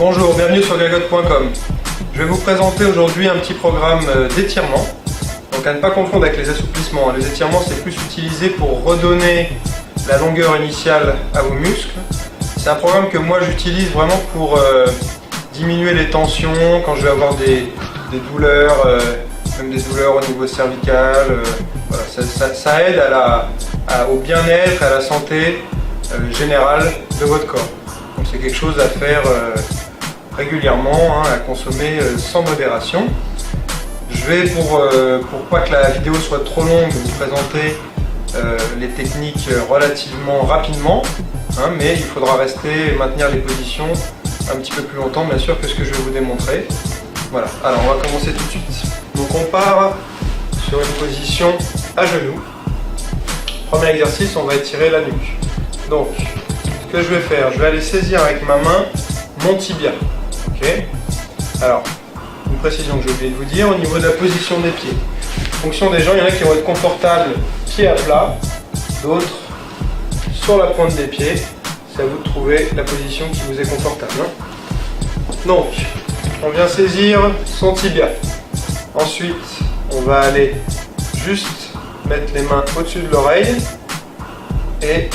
Bonjour, bienvenue sur Gagotte.com. Je vais vous présenter aujourd'hui un petit programme d'étirement. Donc à ne pas confondre avec les assouplissements. Les étirements, c'est plus utilisé pour redonner la longueur initiale à vos muscles. C'est un programme que moi j'utilise vraiment pour diminuer les tensions quand je vais avoir des douleurs, même des douleurs au niveau cervical. Voilà, ça aide au bien-être, à la santé générale de votre corps. Donc c'est quelque chose à faire régulièrement, à consommer sans modération. Je vais, pour pas que la vidéo soit trop longue, vous présenter les techniques relativement rapidement, mais il faudra rester et maintenir les positions un petit peu plus longtemps, bien sûr, que ce que je vais vous démontrer. Voilà, alors on va commencer tout de suite. Donc on part sur une position à genoux. Premier exercice, on va étirer la nuque. Donc, ce que je vais faire, je vais aller saisir avec ma main mon tibia. Ok. Alors, une précision que j'ai oublié de vous dire, au niveau de la position des pieds. En fonction des gens, il y en a qui vont être confortables pieds à plat, d'autres sur la pointe des pieds. C'est à vous de trouver la position qui vous est confortable. Donc, on vient saisir son tibia. Ensuite, on va aller juste mettre les mains au-dessus de l'oreille et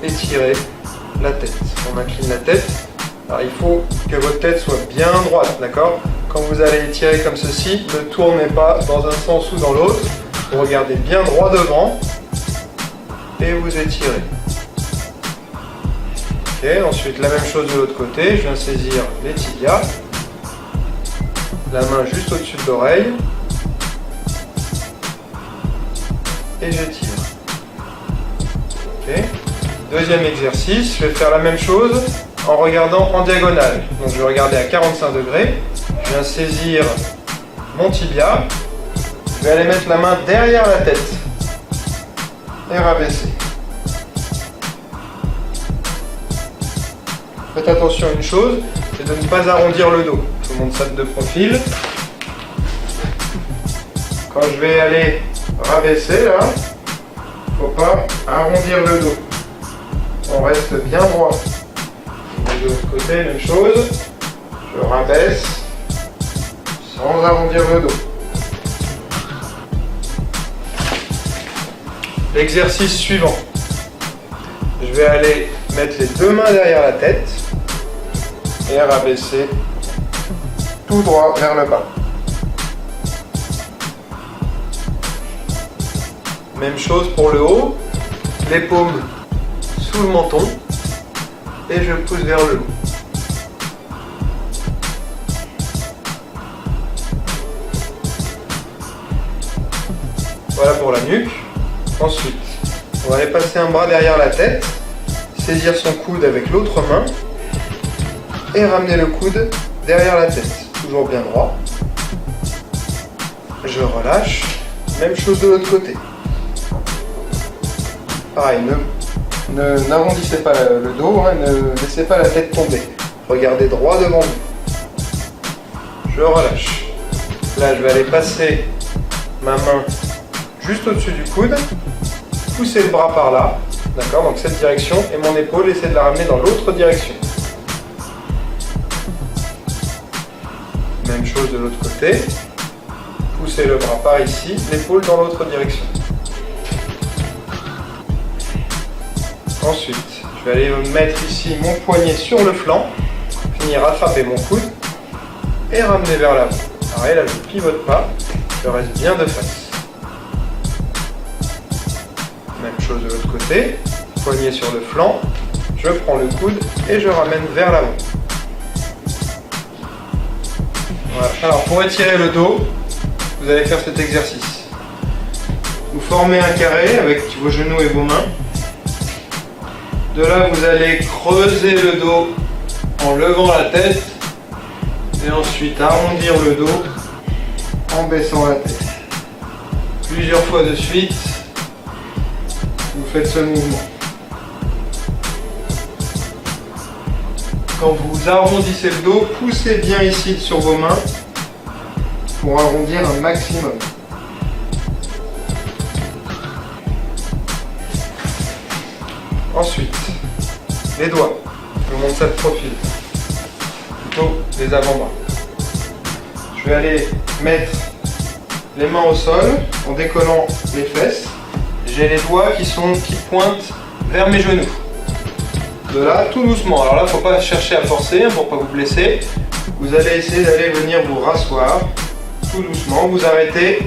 étirer la tête. On incline la tête. Alors il faut que votre tête soit bien droite, d'accord? Quand vous allez étirer comme ceci, ne tournez pas dans un sens ou dans l'autre. Vous regardez bien droit devant et vous étirez. Ok, ensuite la même chose de l'autre côté. Je viens saisir les tibias. La main juste au-dessus de l'oreille. Et j'étire. Ok. Deuxième exercice, je vais faire la même chose en regardant en diagonale. Donc je vais regarder à 45 degrés. Je viens saisir mon tibia. Je vais aller mettre la main derrière la tête et rabaisser. Faites attention à une chose, c'est de ne pas arrondir le dos. Je vous montre ça de profil. Quand je vais aller rabaisser là, il ne faut pas arrondir le dos. On reste bien droit. De l'autre côté, même chose. Je rabaisse sans arrondir le dos. L'exercice suivant. Je vais aller mettre les deux mains derrière la tête et rabaisser tout droit vers le bas. Même chose pour le haut. Les paumes sous le menton et je pousse vers le haut. Voilà pour la nuque. Ensuite, on va aller passer un bras derrière la tête, saisir son coude avec l'autre main et ramener le coude derrière la tête, toujours bien droit. Je relâche. Même chose de l'autre côté. Pareil, n'arrondissez pas le dos, ne laissez pas la tête tomber. Regardez droit devant vous. Je relâche. Là, je vais aller passer ma main juste au-dessus du coude, pousser le bras par là, d'accord, donc cette direction, et mon épaule, essayer de la ramener dans l'autre direction. Même chose de l'autre côté. Poussez le bras par ici, l'épaule dans l'autre direction. Ensuite, je vais aller mettre ici mon poignet sur le flanc, finir attraper mon coude et ramener vers l'avant. Pareil, là je ne pivote pas, je reste bien de face. Même chose de l'autre côté, poignet sur le flanc, je prends le coude et je ramène vers l'avant. Voilà. Alors pour étirer le dos, vous allez faire cet exercice. Vous formez un carré avec vos genoux et vos mains. De là, vous allez creuser le dos en levant la tête et ensuite arrondir le dos en baissant la tête. Plusieurs fois de suite, vous faites ce mouvement. Quand vous arrondissez le dos, poussez bien ici sur vos mains pour arrondir un maximum. Ensuite, les doigts. Je vous montre ça de profil. plutôt les avant-bras. Je vais aller mettre les mains au sol en décollant les fesses. J'ai les doigts qui pointent vers mes genoux. De là, tout doucement. Alors là, il ne faut pas chercher à forcer pour ne pas vous blesser. Vous allez essayer d'aller venir vous rasseoir tout doucement. Vous arrêtez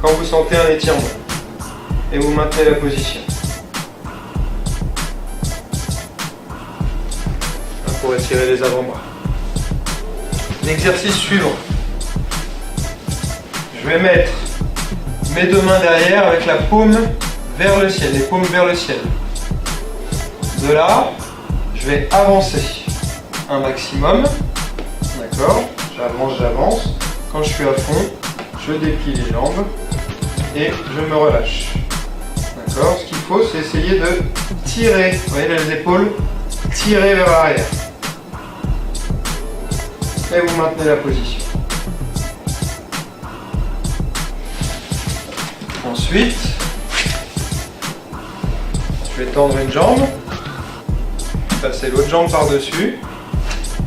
quand vous sentez un étirement. Et vous maintenez la position. Pour étirer les avant-bras. L'exercice suivant. Je vais mettre mes deux mains derrière avec la paume vers le ciel, les paumes vers le ciel. De là, je vais avancer un maximum. D'accord? J'avance. Quand je suis à fond, je déplie les jambes et je me relâche. D'accord? Ce qu'il faut, c'est essayer de tirer. Vous voyez là, les épaules, tirer vers l'arrière. Et vous maintenez la position. Ensuite, je vais tendre une jambe, passer l'autre jambe par-dessus.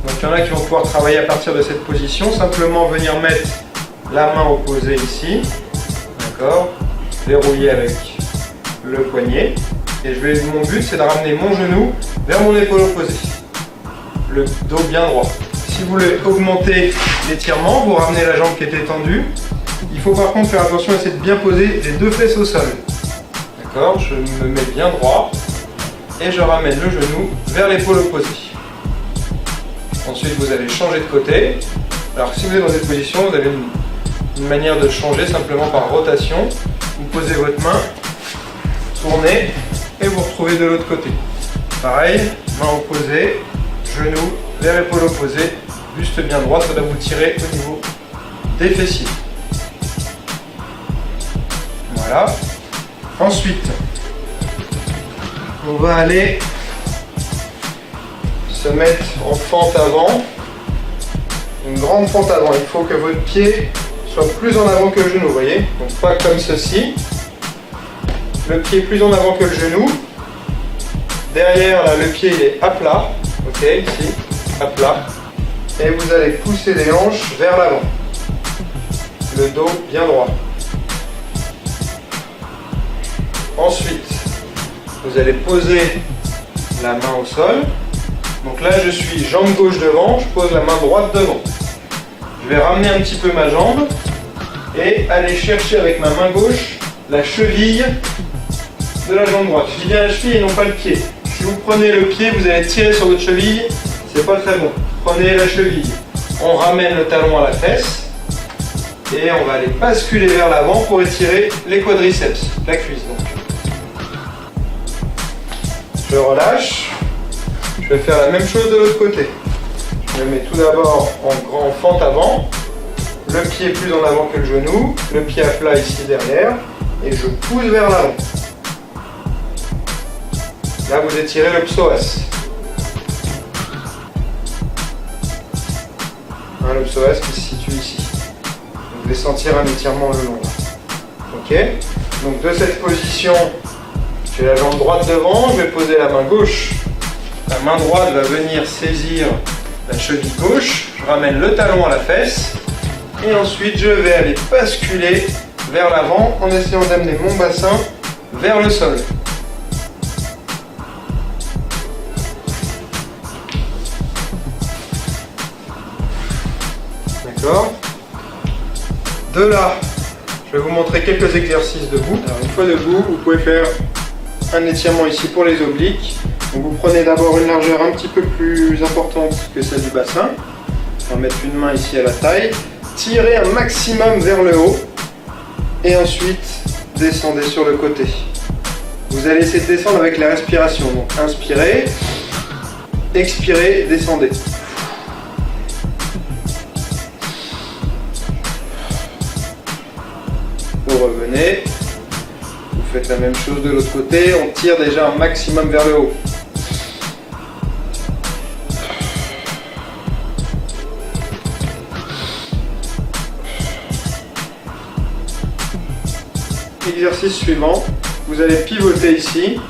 Donc il y en a qui vont pouvoir travailler à partir de cette position, simplement venir mettre la main opposée ici, d'accord, verrouiller avec le poignet. Et mon but c'est de ramener mon genou vers mon épaule opposée, le dos bien droit. Si vous voulez augmenter l'étirement, vous ramenez la jambe qui était tendue. Il faut par contre faire attention à essayer de bien poser les deux fesses au sol. D'accord? Je me mets bien droit et je ramène le genou vers l'épaule opposée. Ensuite, vous allez changer de côté. Alors, si vous êtes dans cette position, vous avez une manière de changer simplement par rotation. Vous posez votre main, tournez et vous retrouvez de l'autre côté. Pareil, main opposée, genou vers épaule opposée, buste bien droit, ça doit vous tirer au niveau des fessiers. Voilà. Ensuite, on va aller se mettre en fente avant, une grande fente avant. Il faut que votre pied soit plus en avant que le genou, vous voyez? Donc pas comme ceci. Le pied plus en avant que le genou. Derrière, là, le pied il est à plat. Ok, ici, à plat. Et vous allez pousser les hanches vers l'avant. Le dos bien droit. Ensuite, vous allez poser la main au sol. Donc là, je suis jambe gauche devant, je pose la main droite devant. Je vais ramener un petit peu ma jambe et aller chercher avec ma main gauche la cheville de la jambe droite. Je dis bien la cheville et non pas le pied. Si vous prenez le pied, vous allez tirer sur votre cheville, c'est pas très bon. Prenez la cheville. On ramène le talon à la fesse et on va aller basculer vers l'avant pour étirer les quadriceps, la cuisse donc. Je relâche. Je vais faire la même chose de l'autre côté. Je me mets tout d'abord en fente avant, le pied plus en avant que le genou, le pied à plat ici derrière, et je pousse vers l'avant. Là, vous étirez le psoas. Le psoas qui se situe ici. Vous devez sentir un étirement le long. Ok. Donc de cette position, j'ai la jambe droite devant, je vais poser la main gauche. La main droite va venir saisir la cheville gauche, je ramène le talon à la fesse et ensuite je vais aller basculer vers l'avant en essayant d'amener mon bassin vers le sol. D'accord? De là, je vais vous montrer quelques exercices debout. Alors, une fois debout, vous pouvez faire un étirement ici pour les obliques. Donc vous prenez d'abord une largeur un petit peu plus importante que celle du bassin. On va mettre une main ici à la taille. Tirez un maximum vers le haut. Et ensuite, descendez sur le côté. Vous allez essayer de descendre avec la respiration. Donc inspirez, expirez, descendez. Vous revenez. Vous faites la même chose de l'autre côté. On tire déjà un maximum vers le haut. Exercice suivant, vous allez pivoter ici,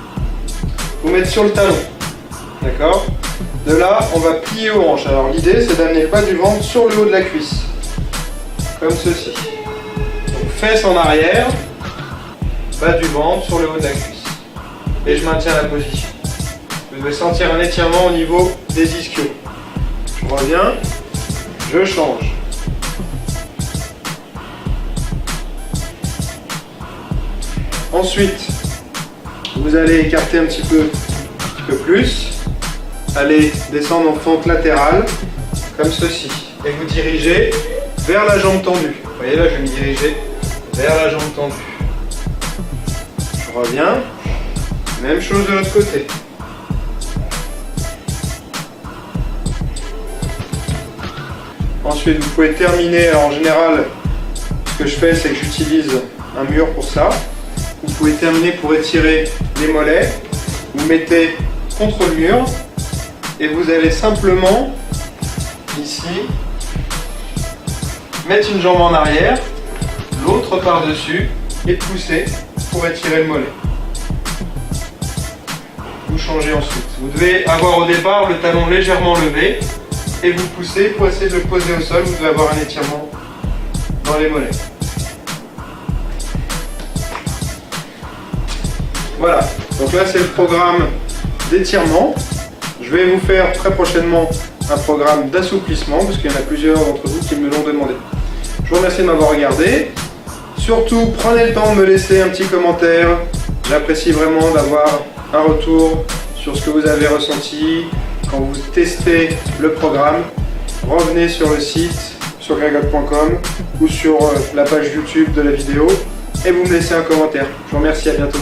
vous mettre sur le talon, d'accord? De là, on va plier aux hanches. Alors l'idée, c'est d'amener le bas du ventre sur le haut de la cuisse. Comme ceci. Donc fesses en arrière, bas du ventre sur le haut de la cuisse. Et je maintiens la position. Vous devez sentir un étirement au niveau des ischios. Je reviens, je change. Ensuite, vous allez écarter un petit peu plus. Allez descendre en fente latérale, comme ceci. Et vous dirigez vers la jambe tendue. Vous voyez là, je vais me diriger vers la jambe tendue. Je reviens. Même chose de l'autre côté. Ensuite, vous pouvez terminer. Alors, en général, ce que je fais, c'est que j'utilise un mur pour ça. Vous pouvez terminer pour étirer les mollets. Vous mettez contre le mur. Et vous allez simplement, ici, mettre une jambe en arrière, l'autre par-dessus, et pousser pour étirer le mollet. Vous changez ensuite. Vous devez avoir au départ le talon légèrement levé, et vous poussez pour essayer de le poser au sol. Vous devez avoir un étirement dans les mollets. Voilà, donc là c'est le programme d'étirement. Je vais vous faire très prochainement un programme d'assouplissement, parce qu'il y en a plusieurs d'entre vous qui me l'ont demandé. Je vous remercie de m'avoir regardé. Surtout, prenez le temps de me laisser un petit commentaire. J'apprécie vraiment d'avoir un retour sur ce que vous avez ressenti quand vous testez le programme. Revenez sur le site, sur gregotte.com ou sur la page YouTube de la vidéo et vous me laissez un commentaire. Je vous remercie, à bientôt.